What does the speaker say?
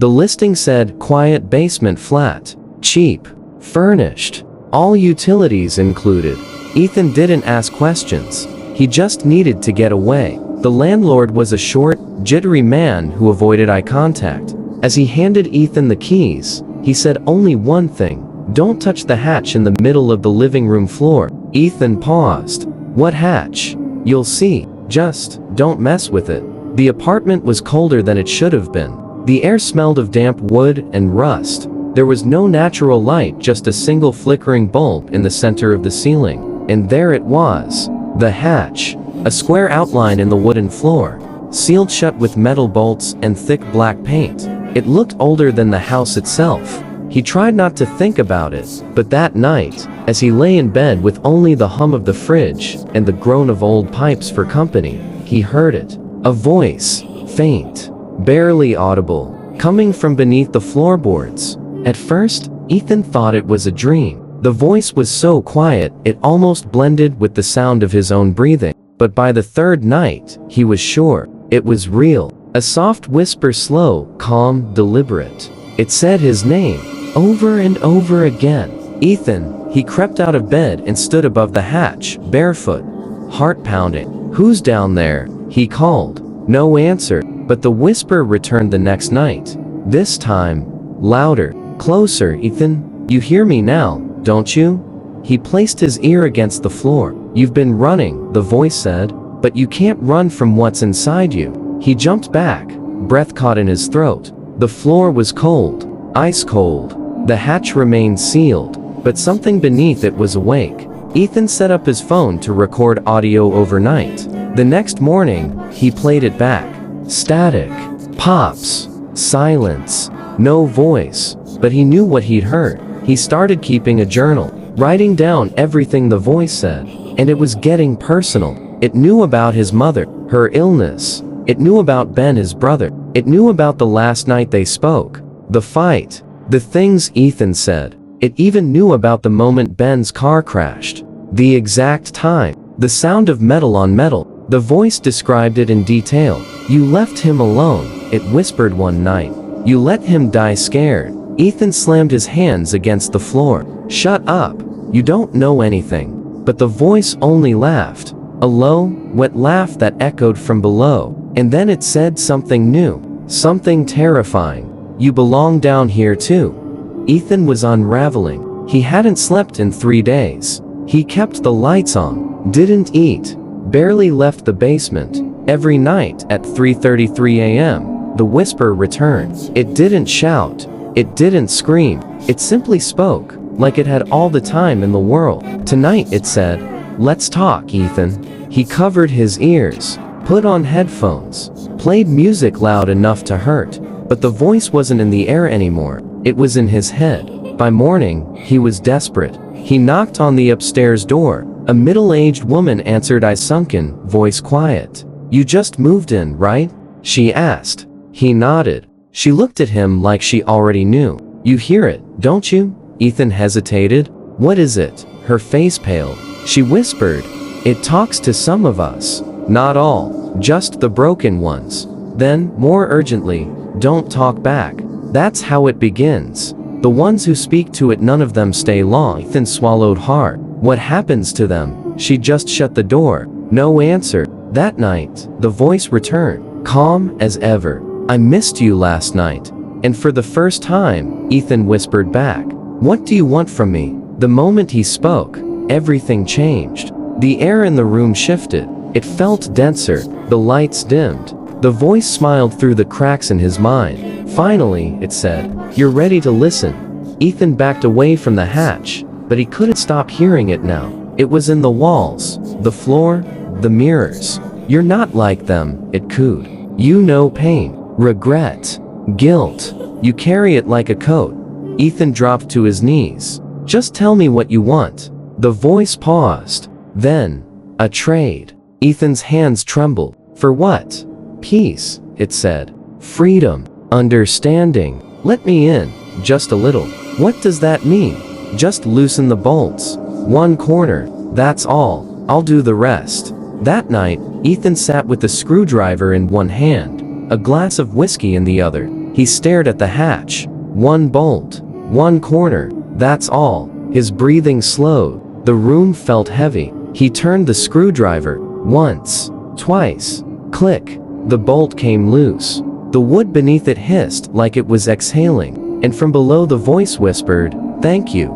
The listing said, quiet basement flat, cheap, furnished, all utilities included. Ethan didn't ask questions. He just needed to get away. The landlord was a short, jittery man who avoided eye contact. As he handed Ethan the keys, he said only one thing: don't touch the hatch in the middle of the living room floor. Ethan paused. What hatch? You'll see. Just don't mess with it. The apartment was colder than it should have been. The air smelled of damp wood and rust. There was no natural light, just a single flickering bulb in the center of the ceiling. And there it was. The hatch. A square outline in the wooden floor, sealed shut with metal bolts and thick black paint. It looked older than the house itself. He tried not to think about it, but that night, as he lay in bed with only the hum of the fridge and the groan of old pipes for company, he heard it. A voice, faint, barely audible, coming from beneath the floorboards. At first, Ethan thought it was a dream. The voice was so quiet, it almost blended with the sound of his own breathing. But by the third night, he was sure it was real. A soft whisper, slow, calm, deliberate. It said his name, over and over again. Ethan. He crept out of bed and stood above the hatch, barefoot, heart pounding. Who's down there? He called. No answer, but the whisper returned the next night. This time, louder, closer. Ethan, you hear me now, don't you? He placed his ear against the floor. You've been running, the voice said, but you can't run from what's inside you. He jumped back, breath caught in his throat. The floor was cold, ice cold. The hatch remained sealed, but something beneath it was awake. Ethan set up his phone to record audio overnight. The next morning, he played it back. Static, pops, silence, no voice, but he knew what he'd heard. He started keeping a journal, writing down everything the voice said, and it was getting personal. It knew about his mother, her illness. It knew about Ben, his brother. It knew about the last night they spoke, the fight, the things Ethan said. It even knew about the moment Ben's car crashed, the exact time, the sound of metal on metal. The voice described it in detail. You left him alone, it whispered one night. You let him die scared. Ethan slammed his hands against the floor. Shut up. You don't know anything. But the voice only laughed. A low, wet laugh that echoed from below. And then it said something new, something terrifying. You belong down here too. Ethan was unraveling. He hadn't slept in 3 days. He kept the lights on, didn't eat, barely left the basement. Every night at 3:33 a.m., the whisper returned. It didn't shout. It didn't scream. It simply spoke, like it had all the time in the world. Tonight, it said, let's talk, Ethan. He covered his ears, put on headphones, played music loud enough to hurt. But the voice wasn't in the air anymore. It was in his head. By morning, he was desperate. He knocked on the upstairs door. A middle-aged woman answered, a sunken voice, quiet. You just moved in, right? She asked. He nodded. She looked at him like she already knew. You hear it, don't you? Ethan hesitated. What is it? Her face paled. She whispered. It talks to some of us. Not all, just the broken ones. Then, more urgently, don't talk back. That's how it begins. The ones who speak to it, none of them stay long. Ethan swallowed hard. What happens to them? She just shut the door. No answer. That night, the voice returned, calm as ever. I missed you last night. And for the first time, Ethan whispered back. What do you want from me? The moment he spoke, everything changed. The air in the room shifted. It felt denser. The lights dimmed. The voice smiled through the cracks in his mind. Finally, it said, you're ready to listen. Ethan backed away from the hatch, but he couldn't stop hearing it now. It was in the walls, the floor, the mirrors. You're not like them, it cooed. You know pain, regret, guilt. You carry it like a coat. Ethan dropped to his knees. Just tell me what you want. The voice paused. Then, a trade. Ethan's hands trembled. For what? Peace, it said. Freedom. Understanding. Let me in, just a little. What does that mean? Just loosen the bolts. One corner, that's all. I'll do the rest. That night, Ethan sat with the screwdriver in one hand, a glass of whiskey in the other. He stared at the hatch. One bolt. One corner. That's all. His breathing slowed. The room felt heavy. He turned the screwdriver. Once. Twice. Click. The bolt came loose. The wood beneath it hissed like it was exhaling, and from below the voice whispered, "Thank you."